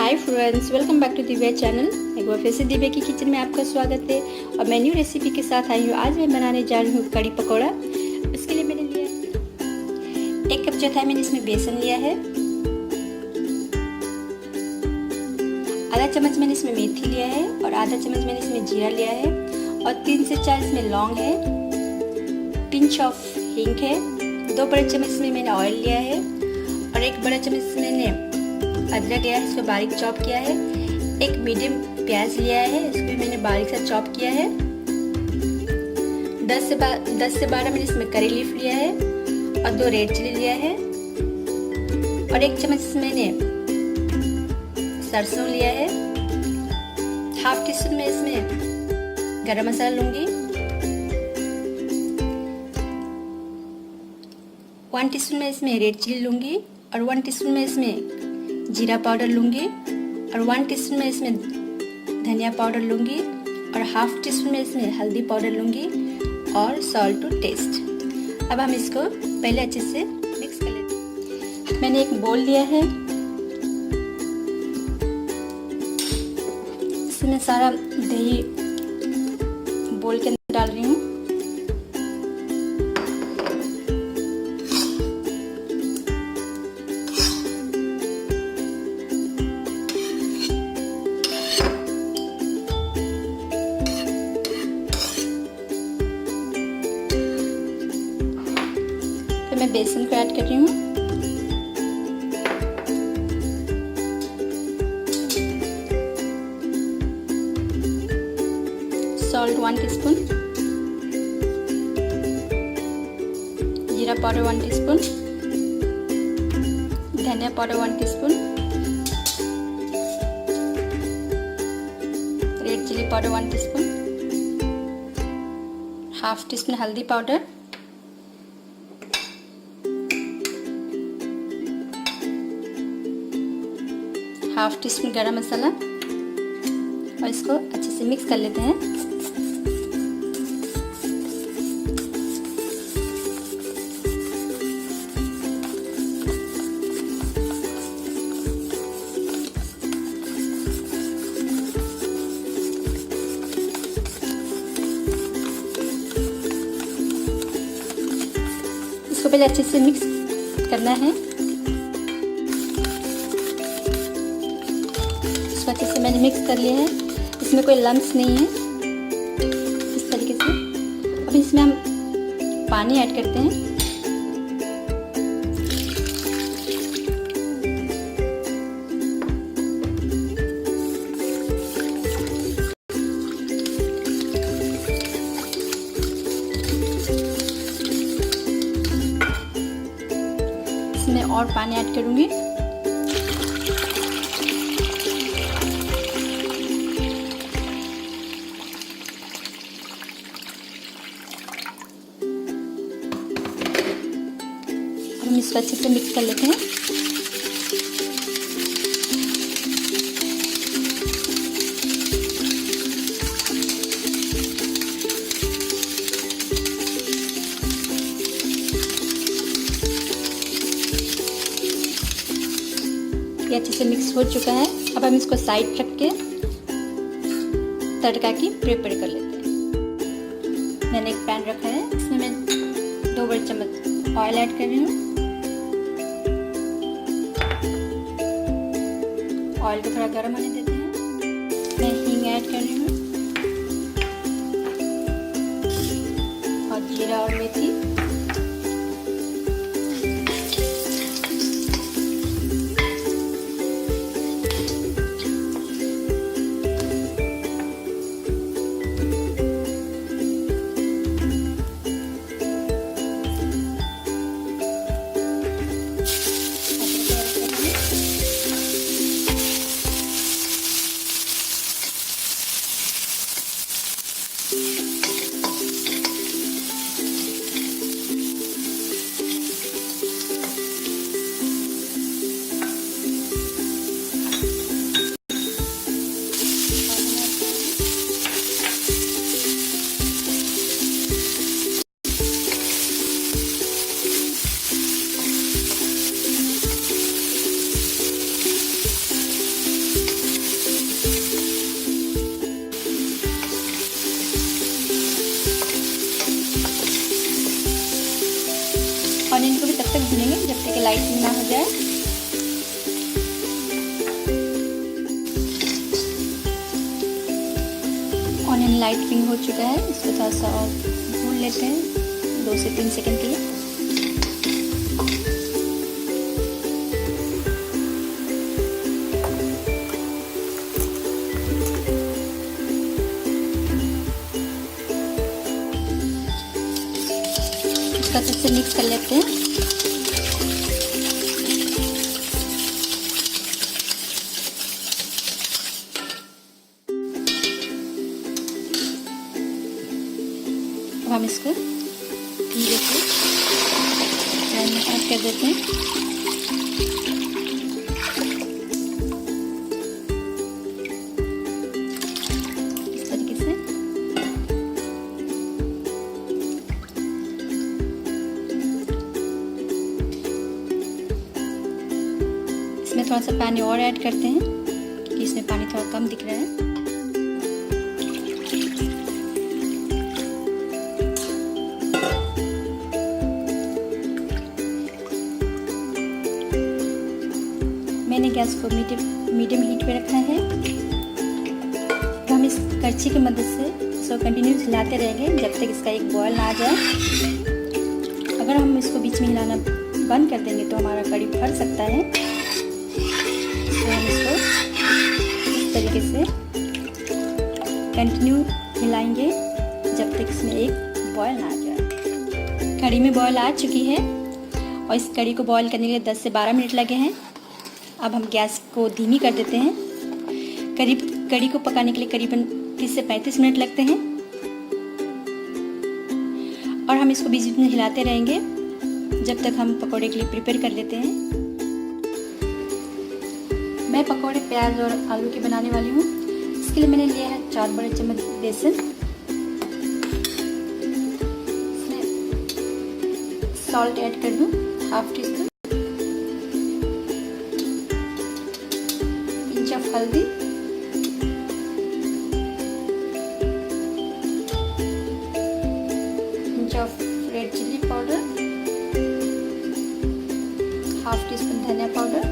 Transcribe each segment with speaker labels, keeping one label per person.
Speaker 1: Hi friends, welcome back to Divya channel. एक बार फिर से दिव्या की किचन में आपका स्वागत है और मैं न्यू रेसिपी के साथ आई हूँ। आज मैं बनाने जा रही हूँ कड़ी पकौड़ा। इसके लिए मैंने लिया है 1 कप चौथाई मैंने इसमें बेसन लिया है, आधा चम्मच मैंने इसमें मेथी लिया है और आधा चम्मच मैंने इसमें जीरा लिया है और 3 से 4 इसमें लौंग है, पिंच ऑफ हींग है, 2 बड़े चम्मच इसमें मैंने ऑयल लिया है और 1 बड़ा चम्मच इसमें मैंने अदरक लिया है, इसको बारीक चॉप किया है। 1 मीडियम प्याज लिया है, इसको मैंने बारीक सा चॉप किया है। 10 से 12 मैंने इसमें करी लीफ लिया है और 2 रेड चिली लिया है और 1 चम्मच इसमें मैंने सरसों लिया है। हाफ टी स्पून में इसमें गरम मसाला लूंगी, 1 टीस्पून में इसमें रेड चिली लूंगी और 1 टीस्पून में इसमें जीरा पाउडर लूंगी और 1 टीस्पून में इसमें धनिया पाउडर लूंगी और हाफ टी स्पून में इसमें हल्दी पाउडर लूंगी और सॉल्ट टू टेस्ट। अब हम इसको पहले अच्छे से मिक्स कर लेते हैं। मैंने एक बोल लिया है, इसमें सारा दही बोल के अंदर डाल रही हूँ। मैं बेसन को ऐड कर रही हूँ। सॉल्ट 1 टीस्पून, जीरा पाउडर 1 टीस्पून, धनिया powder 1 teaspoon, red chilli powder 1 teaspoon, half teaspoon हल्दी powder, half teaspoon garam masala और इसको अच्छे से मिक्स कर लेते हैं। इसको पहले अच्छे से मिक्स करना है। अच्छे से मैंने मिक्स कर लिया है, इसमें कोई लम्स नहीं है। इस तरीके से अब इसमें हम पानी ऐड करते हैं। इसमें और पानी ऐड करूंगी। हम इसको अच्छे से मिक्स कर लेते हैं। ये अच्छे से मिक्स हो चुका है। अब हम इसको साइड रख के तड़का की प्रिपेयर कर लेते हैं। मैंने एक पैन रखा है, इसमें मैं 2 बड़े चम्मच ऑयल ऐड कर रही हूँ। ऑयल को थोड़ा गर्म होने देते हैं। मैं हींग ऐड कर रही हूँ और जीरा और मेथी। जिससे कि लाइटिंग ना हो जाए। ऑनियन लाइट पिंक हो चुका है, इसको थोड़ा सा और भून लेते हैं 2 से 3 सेकंड के लिए। इसका अच्छे से मिक्स कर लेते हैं। अब हम इसको धीरे से पैन में ऐड कर देते हैं। इस तरीके से इसमें थोड़ा सा पानी और ऐड करते हैं क्योंकि इसमें पानी थोड़ा कम दिख रहा है। मैंने गैस को मीडियम हीट पे रखा है। तो हम इस करछी की मदद से इसको कंटिन्यूस हिलाते रहेंगे जब तक इसका एक बॉयल ना आ जाए। अगर हम इसको बीच में हिलाना बंद कर देंगे तो हमारा कड़ी फट सकता है। तो हम इसको इस तरीके से कंटिन्यू हिलाएंगे जब तक इसमें एक बॉयल ना आ जाए। कड़ी में बॉयल आ चुकी है और इस कड़ी को बॉयल करने के लिए 10 से 12 मिनट लगे हैं। अब हम गैस को धीमी कर देते हैं। कड़ी को पकाने के लिए करीबन 30 से 35 मिनट लगते हैं और हम इसको बीच बीच में हिलाते रहेंगे जब तक हम पकोड़े के लिए प्रिपेयर कर लेते हैं। मैं पकोड़े प्याज और आलू के बनाने वाली हूँ। इसके लिए मैंने लिया है 4 बड़े चम्मच बेसन। इसमें सॉल्ट ऐड कर दूँ, ½ टीस्पून। of हल्दी, pinch of red chili powder, ½ teaspoon धनिया पाउडर,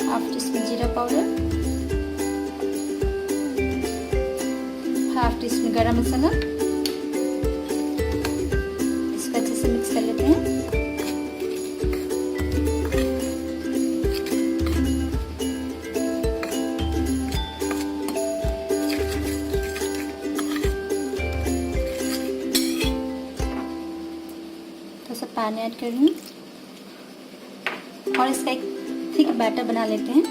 Speaker 1: ½ टीस्पून जीरा पाउडर, ½ टीस्पून गरम मसाला। इसको अच्छे से मिक्स कर लेते हैं। पानी ऐड कर लूँ और इसका एक थिक बैटर बना लेते हैं।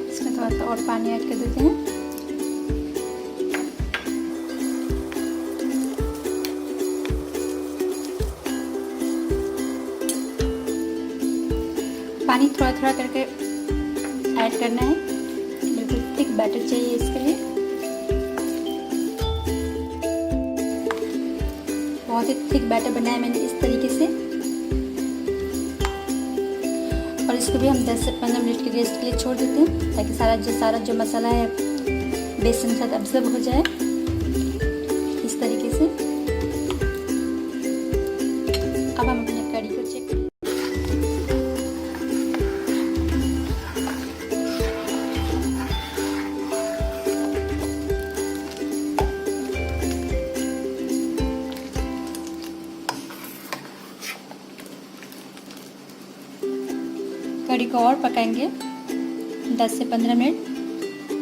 Speaker 1: इसमें थोड़ा सा और पानी ऐड कर देते हैं। पानी थोड़ा थोड़ा करके ऐड करना है, बिल्कुल थिक बैटर चाहिए इसके लिए। बहुत ही थिक बैटर बनाया मैंने इस तरीके से और इसको भी हम 10 से 15 मिनट के रेस्ट के लिए छोड़ देते हैं ताकि सारा जो मसाला है बेसन के साथ अब्जॉर्ब हो जाए इस तरीके से। अब हम अपने कड़ी को चेक करें। कड़ी को और पकाएंगे 10 से 15 मिनट।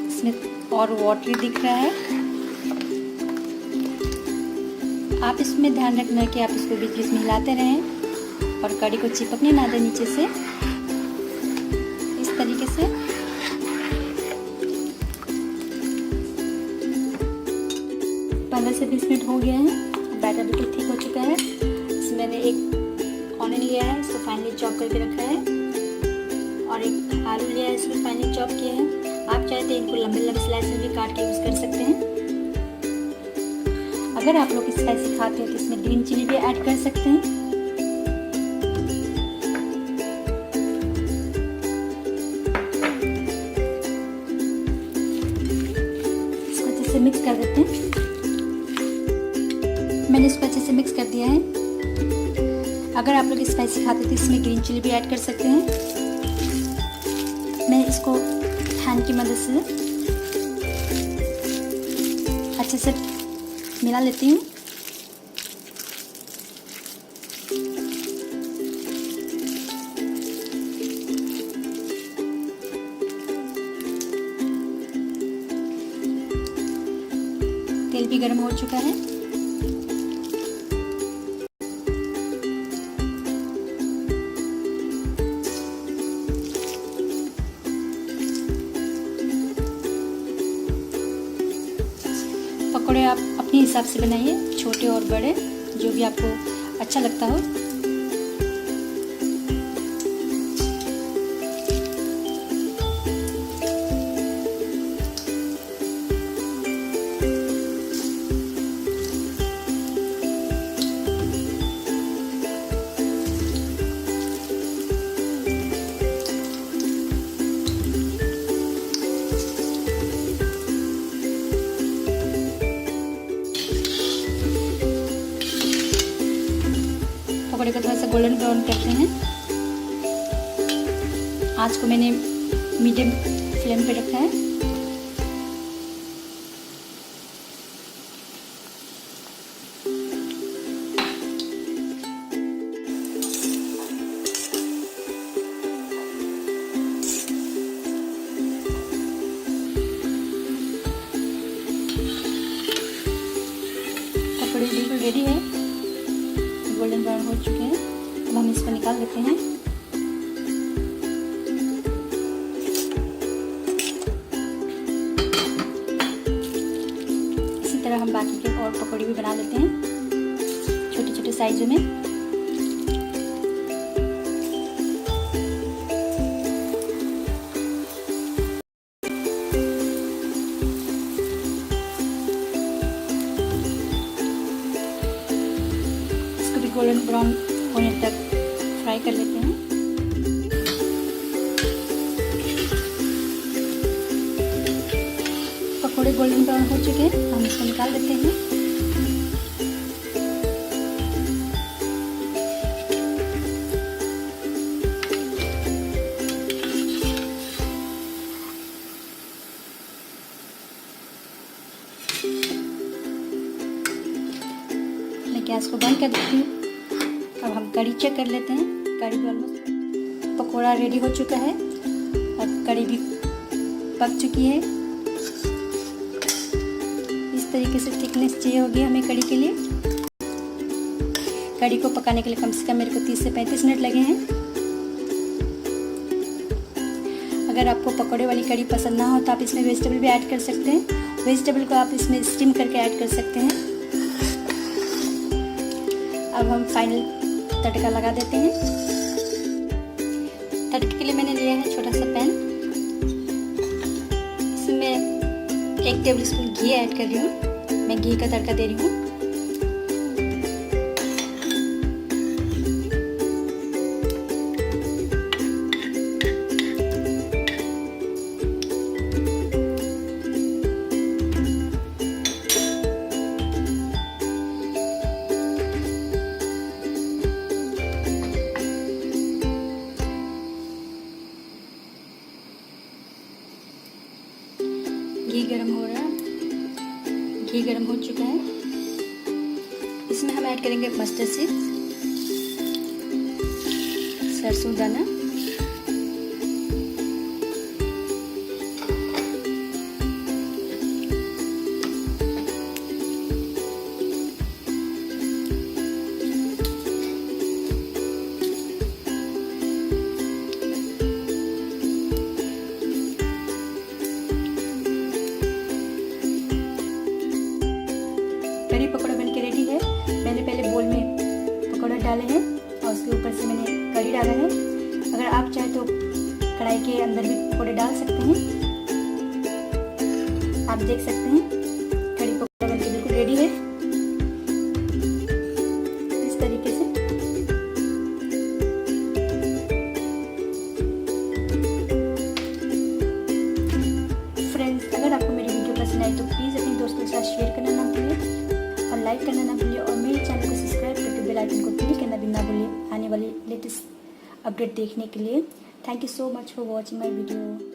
Speaker 1: इसमें और वाटरी दिख रहा है। आप इसमें ध्यान रखना है कि आप इसको बीच बीच में हिलाते रहें और कड़ी को चिपकने ना दें नीचे से। इस तरीके से 15 से 20 मिनट हो गए हैं। बैटर बिल्कुल ठीक हो चुका है। इसमें मैंने एक ऑनियन लिया है, इसको फाइनली चॉप करके रखा है और एक आलू लिया है, इसको फाइनली चॉप किया है। आप चाहे तो इनको लंबे लंबे स्लाइस में भी काट के यूज़ कर सकते हैं। अगर आप लोग स्पाइसी खाते हो तो इसमें ग्रीन चिली भी ऐड कर सकते हैं। मिक्स कर देते हैं। मैंने इसको अच्छे से मिक्स कर दिया है। अगर आप लोग स्पाइसी खाते तो इसमें ग्रीन चिली भी ऐड कर सकते हैं। मैं इसको हैंड की मदद से अच्छे से मिला लेती हूँ। तेल भी गर्म हो चुका है। पकौड़े आप अपने हिसाब से बनाइए, छोटे और बड़े, जो भी आपको अच्छा लगता हो। पकौड़े को थोड़ा सा गोल्डन ब्राउन करते हैं। आँच को मैंने मीडियम फ्लेम पे रखा है। पकौड़े बिल्कुल रेडी है, गोल्डन ब्राउन हो चुके हैं। अब हम इसको निकाल लेते हैं। इसी तरह हम बाकी के और पकौड़े भी बना लेते हैं, छोटे छोटे साइजों में। गोल्डन ब्राउन होने तक फ्राई कर लेते हैं। पकौड़े गोल्डन ब्राउन हो चुके हैं, हम इसको निकाल लेते हैं। मैं गैस को बंद कर देती हूँ। अब हम कड़ी चेक कर लेते हैं। कड़ी भी ऑलमोस्ट पकौड़ा रेडी हो चुका है और कड़ी भी पक चुकी है। इस तरीके से थिकनेस चाहिए होगी हमें कड़ी के लिए। कड़ी को पकाने के लिए कम से कम मेरे को 30 से 35 मिनट लगे हैं। अगर आपको पकौड़े वाली कड़ी पसंद ना हो तो आप इसमें वेजिटेबल भी ऐड कर सकते हैं। वेजिटेबल को आप इसमें स्टीम करके ऐड कर सकते हैं। अब हम फाइनल तड़का लगा देते हैं। तड़के के लिए मैंने लिया है छोटा सा पैन। इसमें 1 टेबल स्पून घी ऐड कर रही हूँ। मैं घी का तड़का दे रही हूँ। घी गरम हो रहा है। घी गरम हो चुका है। इसमें हम ऐड करेंगे मस्टर्ड सीड, सरसों दाना, कड़ी पकौड़ा बनके रेडी है। मैंने पहले बोल में पकौड़ा डाले हैं और उसके ऊपर से मैंने कड़ी डाला है। अगर आप चाहे तो कढ़ाई के अंदर भी पकौड़े डाल सकते हैं। आप देख सकते हैं कड़ी पकौड़ा बनके बिल्कुल रेडी है। इस तरीके से फ्रेंड्स, अगर आपको मेरी वीडियो पसंद आई तो प्लीज़ अपनी दोस्तों के साथ शेयर करना ना भूलिए और लाइक करना ना भूलिए और मेरे चैनल को सब्सक्राइब करके बेल आइकन को क्लिक करना भी ना भूलिए आने वाली लेटेस्ट अपडेट देखने के लिए। Thank you so much for watching my video.